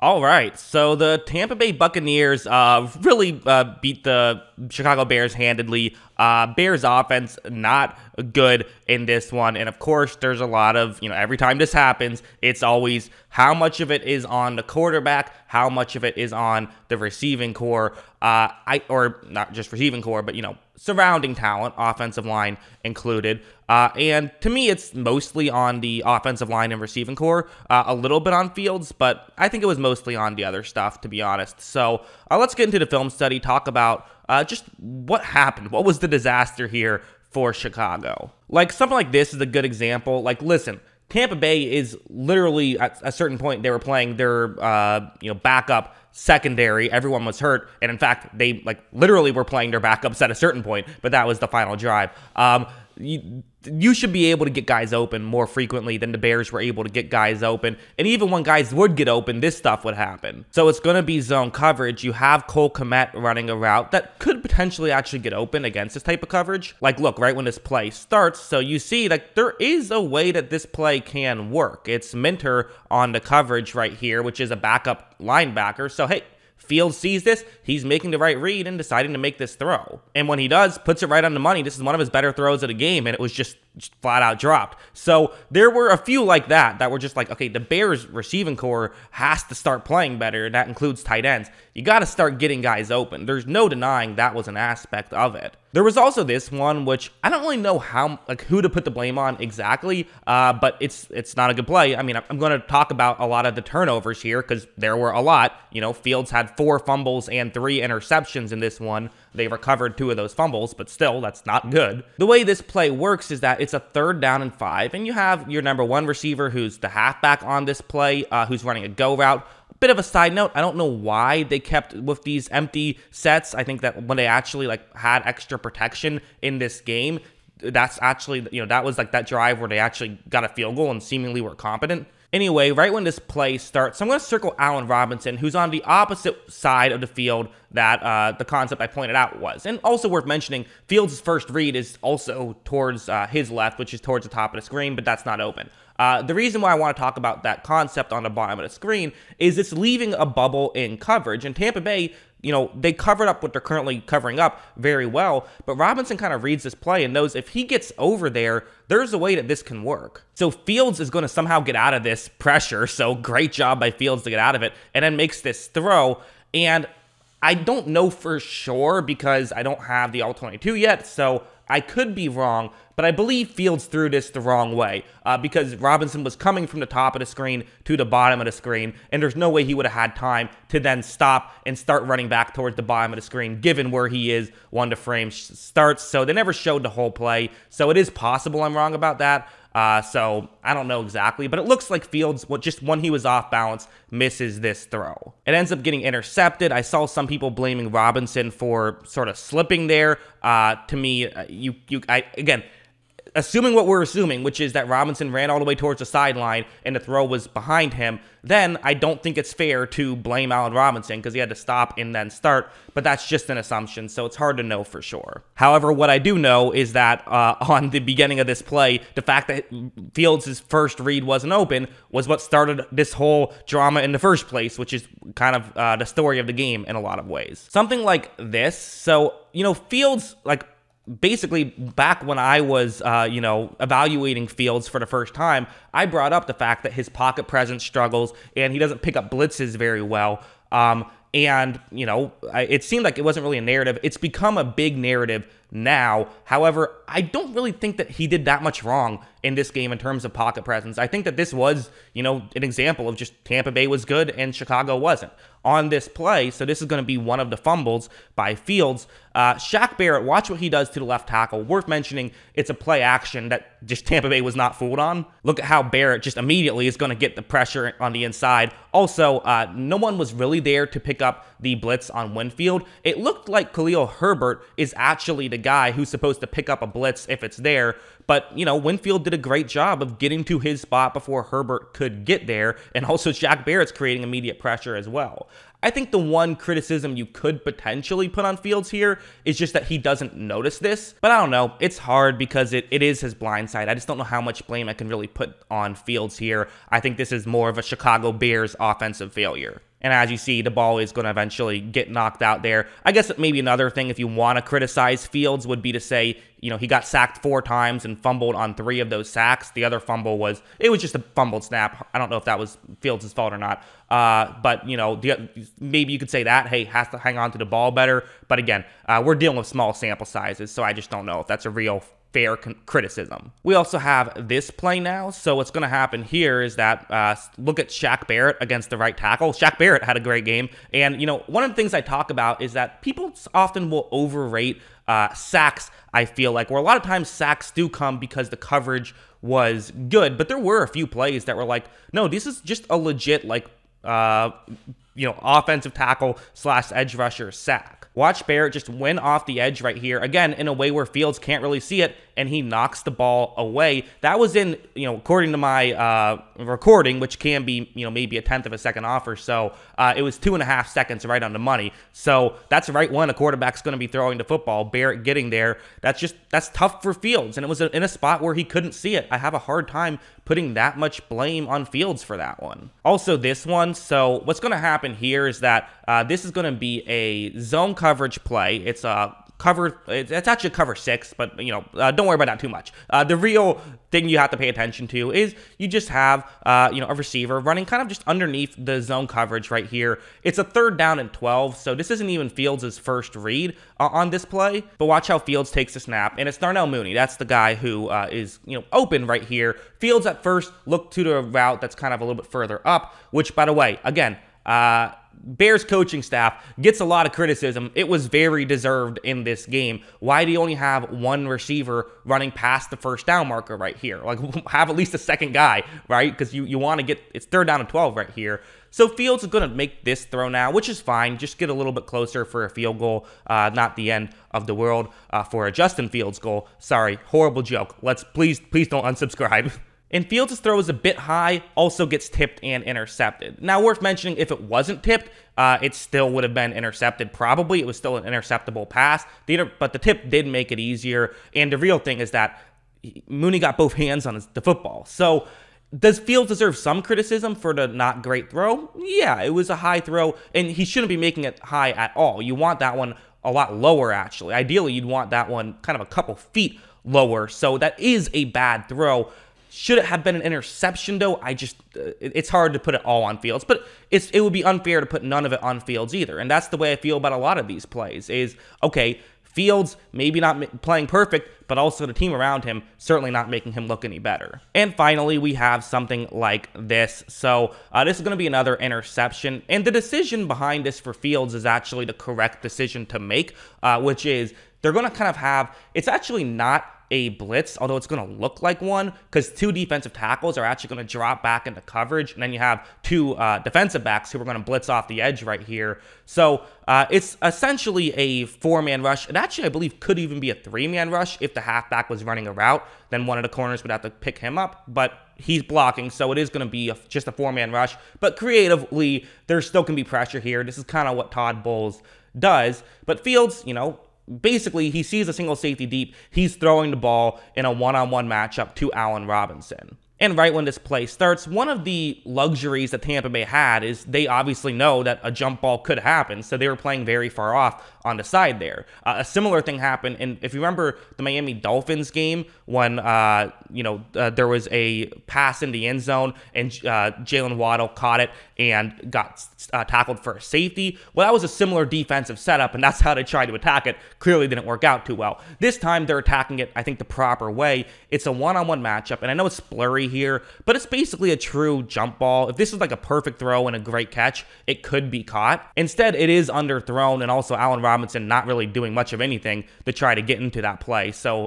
All right, so the Tampa Bay Buccaneers really beat the Chicago Bears handedly. Bears offense not good in this one, and of course, there's a lot of, every time this happens, it's always how much of it is on the quarterback, how much of it is on the receiving core, or not just receiving core, but surrounding talent, offensive line included. And to me, it's mostly on the offensive line and receiving core, a little bit on Fields, but I think it was mostly on the other stuff, to be honest. So let's get into the film study, talk about just what happened. What was the disaster here for Chicago? Like, something like this is a good example. Like, listen, Tampa Bay is literally, at a certain point, they were playing their, backup secondary. Everyone was hurt, and in fact, they literally were playing their backups at a certain point, but that was the final drive. You should be able to get guys open more frequently than the Bears were able to get guys open. And even when guys would get open, this stuff would happen. So it's going to be zone coverage. You have Cole Kmet running a route that could potentially actually get open against this type of coverage. Like, look, right when this play starts, so you see that there is a way that this play can work. It's Minter on the coverage right here, which is a backup linebacker. So, hey, Fields sees this, he's making the right read and deciding to make this throw. And when he does, puts it right on the money. This is one of his better throws of the game, and it was just flat out dropped. So there were a few like that were just like, okay, the Bears receiving core has to start playing better. That includes tight ends. You got to start getting guys open. There's no denying that was an aspect of it. There was also this one, which I don't really know who to put the blame on exactly, but it's not a good play. I mean, I'm going to talk about a lot of the turnovers here because there were a lot. Fields had 4 fumbles and 3 interceptions in this one. They recovered 2 of those fumbles, but still, that's not good. The way this play works is that it's a 3rd down and 5, and you have your number 1 receiver, who's the halfback on this play, who's running a go route. Bit of a side note, I don't know why they kept with these empty sets. I think that when they actually had extra protection in this game, that's actually, that was that drive where they actually got a field goal and seemingly were competent. Anyway, right when this play starts, so I'm going to circle Allen Robinson, who's on the opposite side of the field that the concept I pointed out was. And also worth mentioning, Fields' first read is also towards his left, which is towards the top of the screen, but that's not open. The reason why I want to talk about that concept on the bottom of the screen is it's leaving a bubble in coverage. And Tampa Bay, they covered up what they're currently covering up very well, but Robinson kind of reads this play and knows if he gets over there, there's a way that this can work. So Fields is going to somehow get out of this pressure, so great job by Fields to get out of it, and then makes this throw. And I don't know for sure because I don't have the All-22 yet, so I could be wrong, but I believe Fields threw this the wrong way because Robinson was coming from the top of the screen to the bottom of the screen, and there's no way he would have had time to then stop and start running back towards the bottom of the screen, given where he is when the frame starts. So they never showed the whole play, so it is possible I'm wrong about that. So I don't know exactly, but it looks like Fields, just when he was off balance, misses this throw. It ends up getting intercepted. I saw some people blaming Robinson for sort of slipping there. To me, again, assuming what we're assuming, which is that Robinson ran all the way towards the sideline and the throw was behind him, then I don't think it's fair to blame Allen Robinson because he had to stop and then start, but that's just an assumption, so it's hard to know for sure. However, what I do know is that on the beginning of this play, the fact that Fields' first read wasn't open was what started this whole drama in the first place, which is kind of the story of the game in a lot of ways. Something like this, so, Fields, basically, back when I was, evaluating Fields for the first time, I brought up the fact that his pocket presence struggles and he doesn't pick up blitzes very well. It seemed like it wasn't really a narrative. It's become a big narrative now. However, I don't really think that he did that much wrong in this game in terms of pocket presence. I think that this was, an example of just Tampa Bay was good and Chicago wasn't on this play. So this is going to be one of the fumbles by Fields. Shaq Barrett, watch what he does to the left tackle. Worth mentioning, it's a play action that just Tampa Bay was not fooled on. Look at how Barrett just immediately is going to get the pressure on the inside. Also, no one was really there to pick up the blitz on Winfield. It looked like Khalil Herbert is actually the guy who's supposed to pick up a blitz if it's there. But, Winfield did a great job of getting to his spot before Herbert could get there. And also Shaq Barrett's creating immediate pressure as well. I think the one criticism you could potentially put on Fields here is just that he doesn't notice this. But I don't know. It's hard because it is his blind side. I just don't know how much blame I can really put on Fields here. I think this is more of a Chicago Bears offensive failure. And as you see, the ball is going to eventually get knocked out there. I guess maybe another thing, if you want to criticize Fields, would be to say, he got sacked 4 times and fumbled on 3 of those sacks. The other fumble was just a fumbled snap. I don't know if that was Fields' fault or not. But, maybe you could say that, hey, has to hang on to the ball better. But again, we're dealing with small sample sizes, so I just don't know if that's a real fair criticism. We also have this play now. So what's going to happen here is that look at Shaq Barrett against the right tackle. Shaq Barrett had a great game. And, one of the things I talk about is that people often will overrate sacks, I feel like, where a lot of times sacks do come because the coverage was good. But there were a few plays that were like, no, this is just a legit, offensive tackle / edge rusher sack. Watch Barrett just win off the edge right here, again, in a way where Fields can't really see it, and he knocks the ball away. That was in, according to my recording, which can be, maybe a 1/10 of a second off or so, it was 2.5 seconds right on the money. So that's right when a quarterback's going to be throwing the football. Barrett getting there, that's tough for Fields, and it was in a spot where he couldn't see it. I have a hard time putting that much blame on Fields for that one. Also this one, so what's going to happen here is that this is going to be a zone coverage play. It's a it's actually cover 6, but don't worry about that too much. The real thing you have to pay attention to is you just have a receiver running kind of just underneath the zone coverage right here. It's a 3rd down and 12, so this isn't even Fields' first read on this play. But watch how Fields takes the snap, and it's Darnell Mooney. That's the guy who is open right here. Fields at first looked to the route that's kind of a little bit further up, which, by the way, again, Bears coaching staff gets a lot of criticism. It was very deserved in this game. Why do you only have 1 receiver running past the 1st down marker right here? Like, have at least a 2nd guy, right? Because you want to get, it's 3rd down and 12 right here. So Fields is going to make this throw now, which is fine. Just get a little bit closer for a field goal. Not the end of the world for a Justin Fields goal. Sorry, horrible joke. Please don't unsubscribe. And Fields' throw is a bit high, also gets tipped and intercepted. Now, worth mentioning, if it wasn't tipped, it still would have been intercepted probably. It was still an interceptable pass, but the tip did make it easier. And the real thing is that Mooney got both hands on the football. So does Fields deserve some criticism for the not great throw? Yeah, it was a high throw, and he shouldn't be making it high at all. You want that one a lot lower, actually. Ideally, you'd want that one kind of a couple feet lower. So that is a bad throw. Should it have been an interception, though? It's hard to put it all on Fields, but it would be unfair to put none of it on Fields either. And that's the way I feel about a lot of these plays is, okay, Fields maybe not playing perfect, but also the team around him certainly not making him look any better. And finally, we have something like this. So this is going to be another interception. And the decision behind this for Fields is actually the correct decision to make, which is they're going to kind of have, it's actually not a blitz, although it's going to look like one, because 2 defensive tackles are actually going to drop back into coverage, and then you have 2 defensive backs who are going to blitz off the edge right here. So it's essentially a 4-man rush. It actually, I believe, could even be a 3-man rush if the halfback was running a route. Then one of the corners would have to pick him up, but he's blocking, so it is going to be just a 4-man rush. But creatively, there still can be pressure here. This is kind of what Todd Bowles does. But Fields, basically, he sees a single safety deep. He's throwing the ball in a one-on-one matchup to Allen Robinson. And right when this play starts, one of the luxuries that Tampa Bay had is they obviously know that a jump ball could happen, so they were playing very far off on the side there. A similar thing happened, and if you remember the Miami Dolphins game when there was a pass in the end zone and Jalen Waddle caught it and got tackled for a safety. Well, that was a similar defensive setup, and that's how they tried to attack it. Clearly didn't work out too well. This time they're attacking it, I think, the proper way. It's a one-on-one matchup, and I know it's blurry here, but it's basically a true jump ball. If this is like a perfect throw and a great catch, it could be caught. Instead, it is underthrown, and also Allen Robinson not really doing much of anything to try to get into that play. So,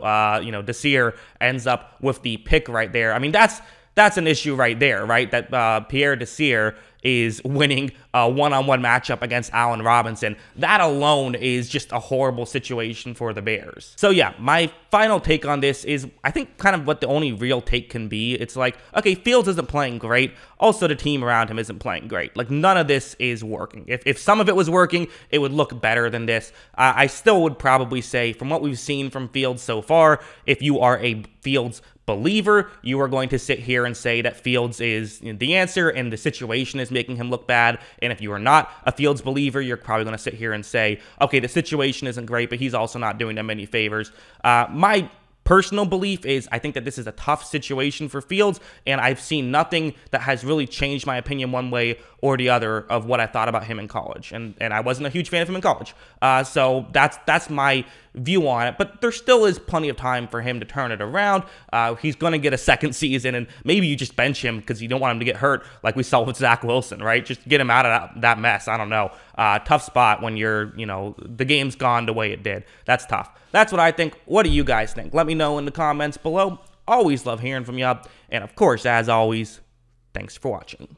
Desir ends up with the pick right there. I mean, that's an issue right there, right? That Pierre Desir is winning a one-on-one matchup against Allen Robinson. That alone is just a horrible situation for the Bears. So yeah, my final take on this is, I think, kind of what the only real take can be. It's like, okay, Fields isn't playing great. Also, the team around him isn't playing great. Like, none of this is working. If some of it was working, it would look better than this. I still would probably say, from what we've seen from Fields so far, if you are a Fields believer, you are going to sit here and say that Fields is the answer and the situation is making him look bad. And if you are not a Fields believer, you're probably going to sit here and say, okay, the situation isn't great, but he's also not doing them any favors. My personal belief is I think that this is a tough situation for Fields, and I've seen nothing that has really changed my opinion one way or the other of what I thought about him in college. And I wasn't a huge fan of him in college. So that's my view on it. But there still is plenty of time for him to turn it around. He's going to get a second season, and maybe you just bench him because you don't want him to get hurt like we saw with Zach Wilson, right? Just get him out of that mess. I don't know. Tough spot when the game's gone the way it did. That's tough. That's what I think. What do you guys think? Let me know in the comments below. Always love hearing from you. And of course, as always, thanks for watching.